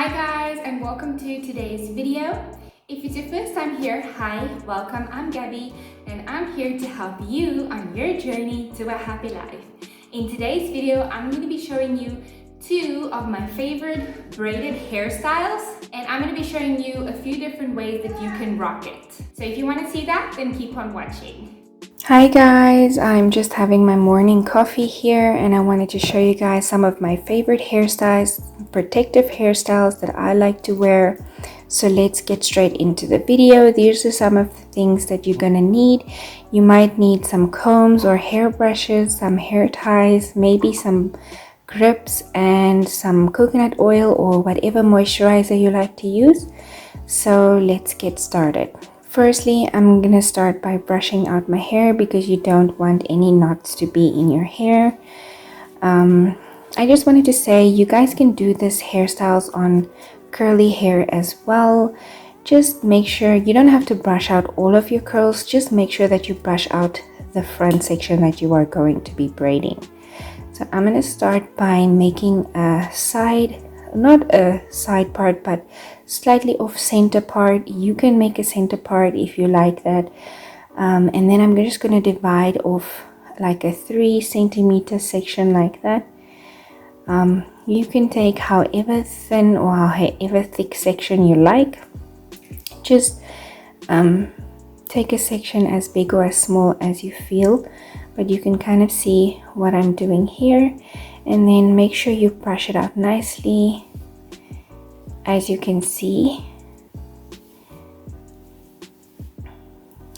Hi guys, and welcome to today's video. If it's your first time here, hi, welcome. I'm Gaby and I'm here to help you on your journey to a happy life. In today's video, I'm going to be showing you two of my favorite braided hairstyles, and I'm going to be showing you a few different ways that you can rock it. So if you want to see that, then keep on watching. Hi guys, I'm just having my morning coffee here and I wanted to show you guys some of my favorite hairstyles, protective hairstyles that I like to wear. So let's get straight into the video. These are some of the things that you're gonna need. You might need some combs or hairbrushes, some hair ties, maybe some grips and some coconut oil or whatever moisturizer you like to use. So let's get started. Firstly, I'm gonna start by brushing out my hair because you don't want any knots to be in your hair. I just wanted to say you guys can do this hairstyles on curly hair as well. Just make sure you don't have to brush out all of your curls. Just make sure that you brush out the front section that you are going to be braiding. So I'm gonna start by making a side, not a side part, but slightly off center part. You can make a center part if you like that, and then I'm just going to divide off like a 3 centimeter section like that. You can take however thin or however thick section you like. Just take a section as big or as small as you feel, but you can kind of see what I'm doing here, and then make sure you brush it out nicely. As you can see,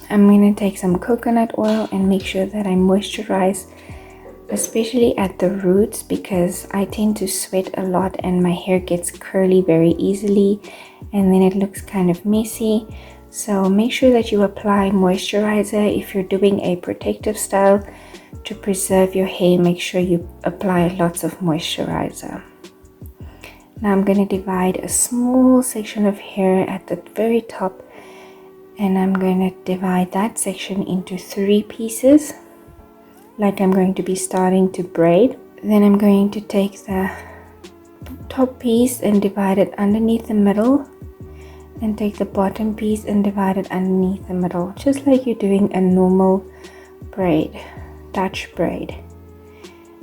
I'm going to take some coconut oil and make sure that I moisturize, especially at the roots, because I tend to sweat a lot and my hair gets curly very easily and then it looks kind of messy. So make sure that you apply moisturizer. If you're doing a protective style to preserve your hair, make sure you apply lots of moisturizer. Now I'm going to divide a small section of hair at the very top, and I'm going to divide that section into 3 pieces, like I'm going to be starting to braid. Then I'm going to take the top piece and divide it underneath the middle, and take the bottom piece and divide it underneath the middle, just like you're doing a normal braid, Dutch braid.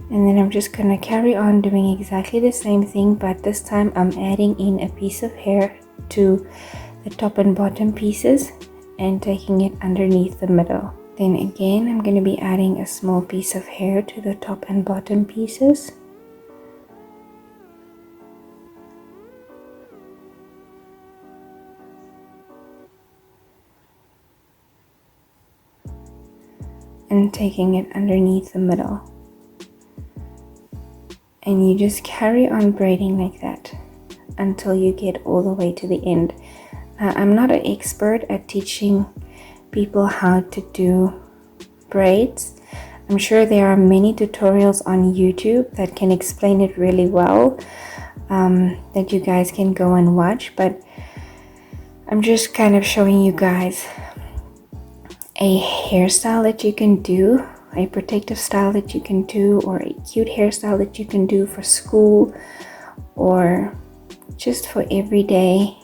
And then I'm just going to carry on doing exactly the same thing, but this time I'm adding in a piece of hair to the top and bottom pieces and taking it underneath the middle. Then again, I'm going to be adding a small piece of hair to the top and bottom pieces. And taking it underneath the middle. And you just carry on braiding like that until you get all the way to the end. I'm not an expert at teaching people how to do braids. I'm sure there are many tutorials on YouTube that can explain it really well, that you guys can go and watch, but I'm just kind of showing you guys a hairstyle that you can do, a protective style that you can do, or a cute hairstyle that you can do for school or just for every day.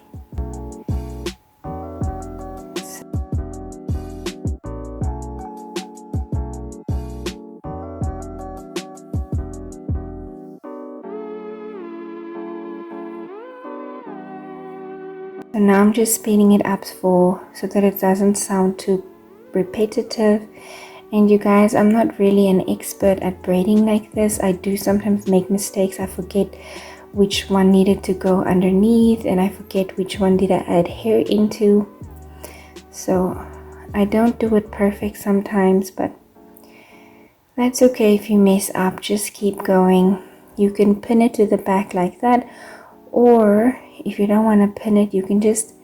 So now I'm just speeding it up so that it doesn't sound too repetitive. And you guys, I'm not really an expert at braiding like this. I do sometimes make mistakes. I forget which one needed to go underneath, and I forget which one did I add hair into. So I don't do it perfect sometimes, but that's okay if you mess up. Just keep going. You can pin it to the back like that, or if you don't want to pin it, you can just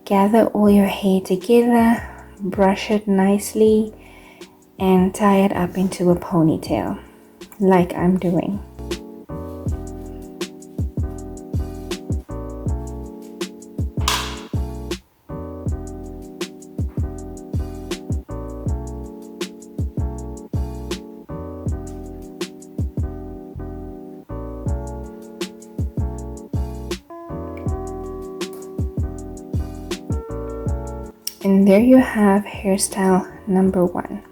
gather all your hair together, brush it nicely, and tie it up into a ponytail like I'm doing. And there you have hairstyle number 1.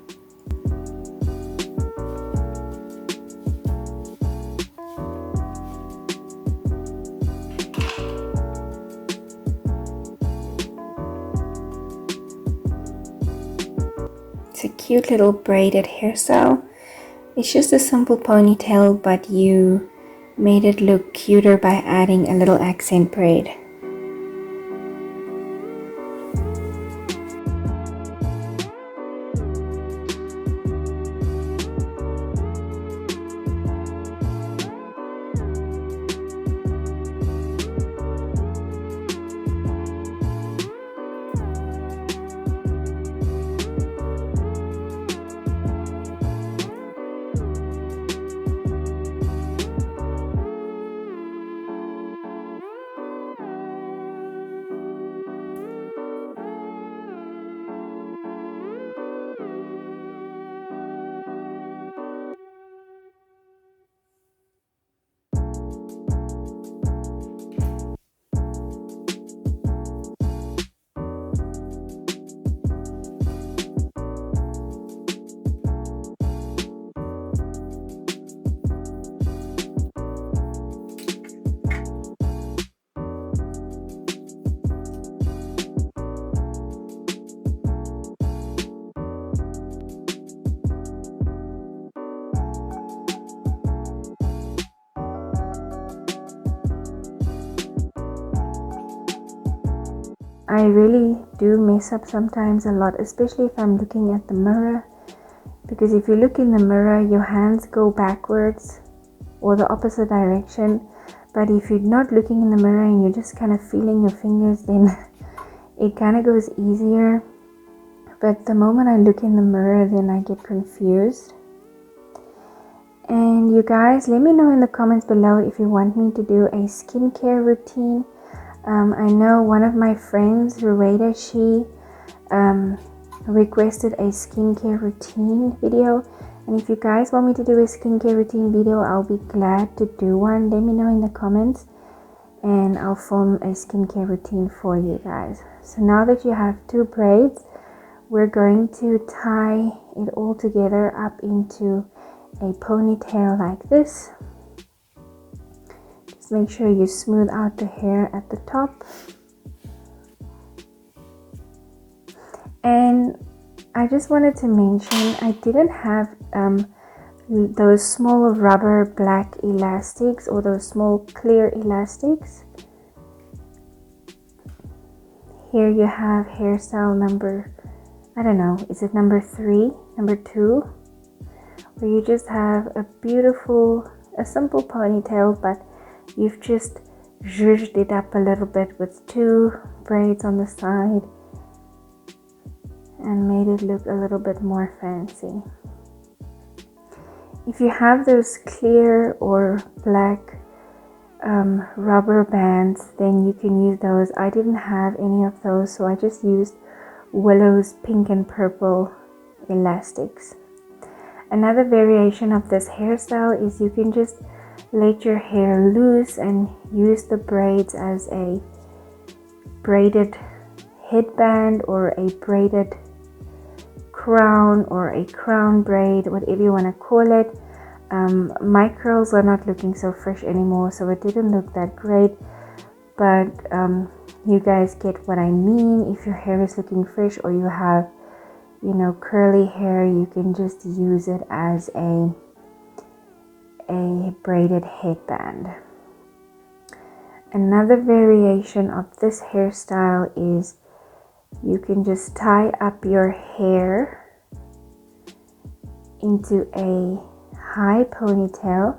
It's a cute little braided hairstyle. It's just a simple ponytail, but you made it look cuter by adding a little accent braid. I really do mess up sometimes a lot, especially if I'm looking at the mirror, because if you look in the mirror, your hands go backwards or the opposite direction. But if you're not looking in the mirror and you're just kind of feeling your fingers, then it kind of goes easier. But the moment I look in the mirror, then I get confused. And you guys, let me know in the comments below if you want me to do a skincare routine. I know one of my friends, Braided, she requested a skincare routine video. And if you guys want me to do a skincare routine video, I'll be glad to do one. Let me know in the comments and I'll film a skincare routine for you guys. So now that you have 2 braids, we're going to tie it all together up into a ponytail like this. Just make sure you smooth out the hair at the top. And I just wanted to mention, I didn't have those small rubber black elastics or those small clear elastics. Here you have hairstyle number, I don't know, is it number 3, number 2? Where you just have a beautiful, a simple ponytail, but you've just zhuzhed it up a little bit with 2 braids on the side and made it look a little bit more fancy. If you have those clear or black rubber bands, then you can use those. I didn't have any of those, so I just used Willow's pink and purple elastics. Another variation of this hairstyle is you can just let your hair loose and use the braids as a braided headband or a braided crown or a crown braid, whatever you want to call it. My curls are not looking so fresh anymore, so it didn't look that great, but you guys get what I mean. If your hair is looking fresh or you have, you know, curly hair, you can just use it as a braided headband. Another variation of this hairstyle is you can just tie up your hair into a high ponytail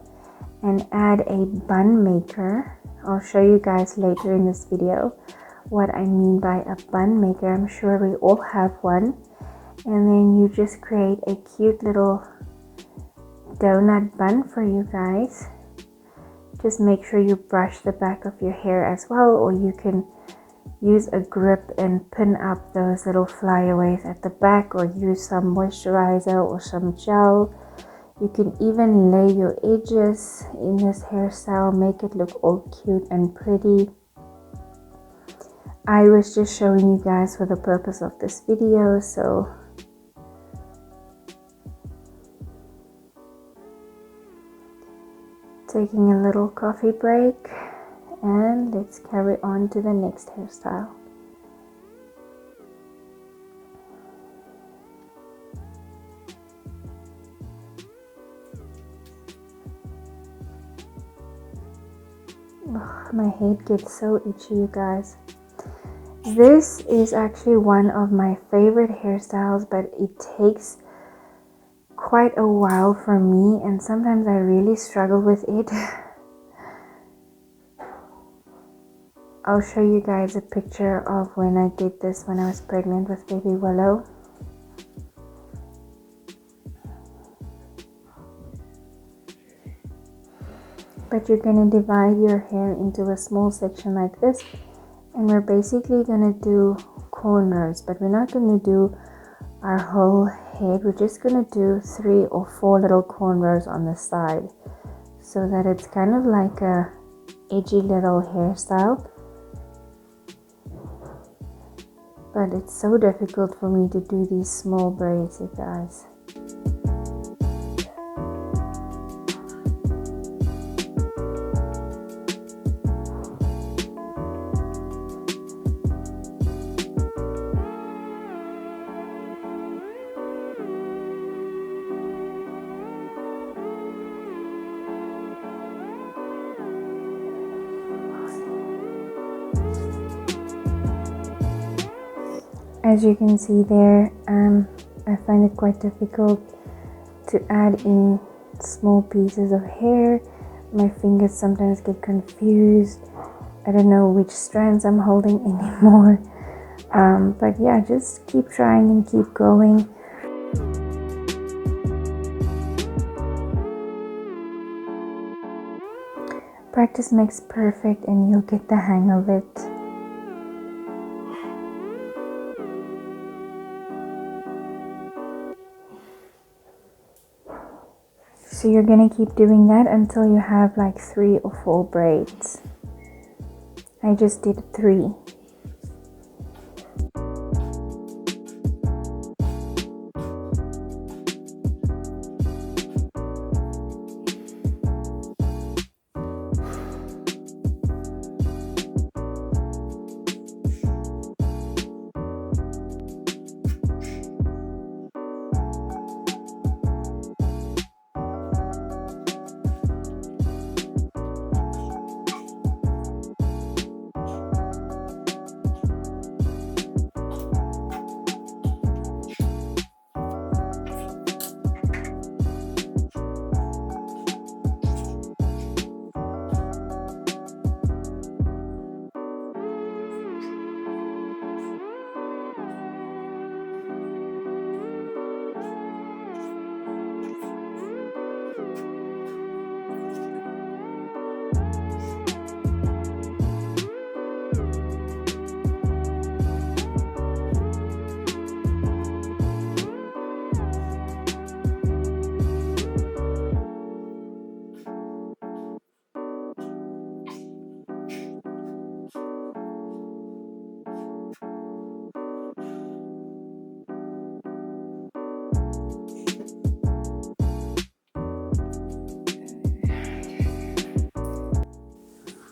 and add a bun maker. I'll show you guys later in this video what I mean by a bun maker. I'm sure we all have one. And then you just create a cute little donut bun for you guys. Just make sure you brush the back of your hair as well, or you can use a grip and pin up those little flyaways at the back, or use some moisturizer or some gel. You can even lay your edges in this hairstyle, make it look all cute and pretty. I was just showing you guys for the purpose of this video, so taking a little coffee break, and let's carry on to the next hairstyle. Ugh, my head gets so itchy, you guys. This is actually one of my favorite hairstyles, but it takes quite a while for me, and sometimes I really struggle with it. I'll show you guys a picture of when I did this when I was pregnant with baby Willow. But you're going to divide your hair into a small section like this, and we're basically going to do corners, but we're not going to do our whole head. We're just going to do 3 or 4 little corners on the side, so that it's kind of like a edgy little hairstyle. But it's so difficult for me to do these small braids, you guys. As you can see there, I find it quite difficult to add in small pieces of hair. My fingers sometimes get confused. I don't know which strands I'm holding anymore. But yeah, just keep trying and keep going. Practice makes perfect, and you'll get the hang of it. So you're gonna keep doing that until you have like 3 or 4 braids. I just did 3.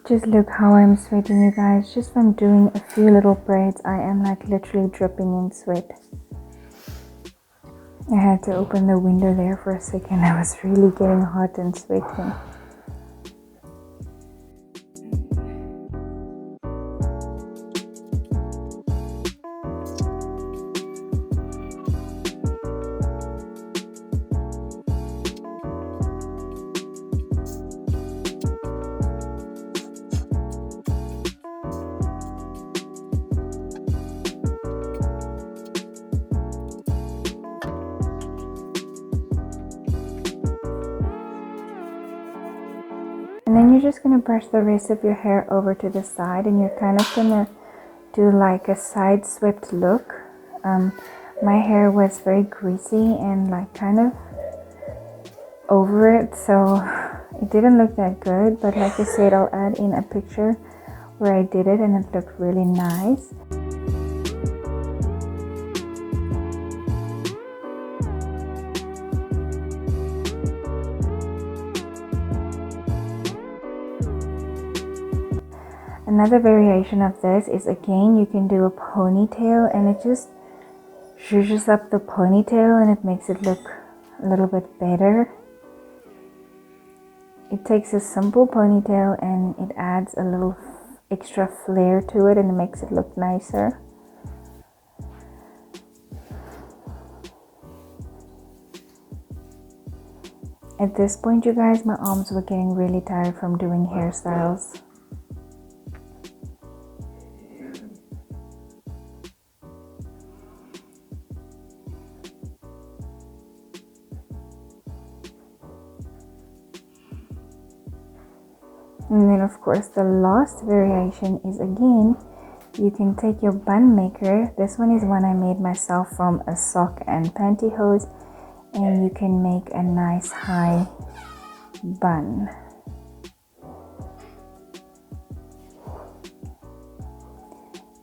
Just look how I'm sweating, you guys. Just from doing a few little braids, I am like literally dripping in sweat. I had to open the window there for a second. I was really getting hot and sweating. And then you're just going to brush the rest of your hair over to the side, and you're kind of going to do like a side swept look. My hair was very greasy and like kind of over it, so it didn't look that good. But like I said, I'll add in a picture where I did it, and it looked really nice. Another variation of this is, again, you can do a ponytail, and it just zhuzhes up the ponytail and it makes it look a little bit better. It takes a simple ponytail and it adds a little extra flair to it, and it makes it look nicer. At this point, you guys, my arms were getting really tired from doing hairstyles. And then of course the last variation is, again, you can take your bun maker. This one is one I made myself from a sock and pantyhose, and you can make a nice high bun.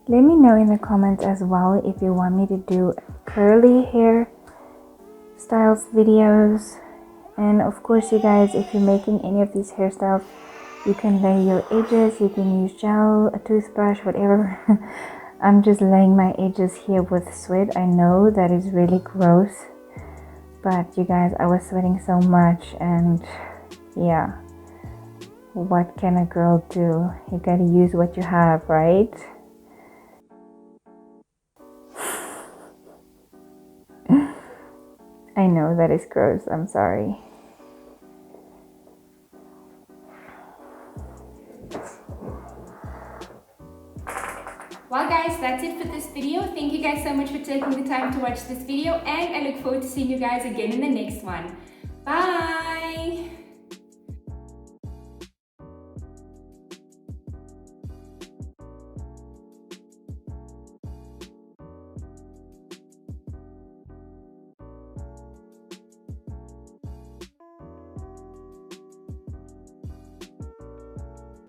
Let me know in the comments as well if you want me to do curly hair styles videos. And of course, you guys, if you're making any of these hairstyles, you can lay your edges, you can use gel, a toothbrush, whatever. I'm just laying my edges here with sweat. I know that is really gross, but you guys, I was sweating so much, and yeah, what can a girl do? You gotta use what you have, right? I know that is gross, I'm sorry. Well guys, that's it for this video. Thank you guys so much for taking the time to watch this video, and I look forward to seeing you guys again in the next one. Bye!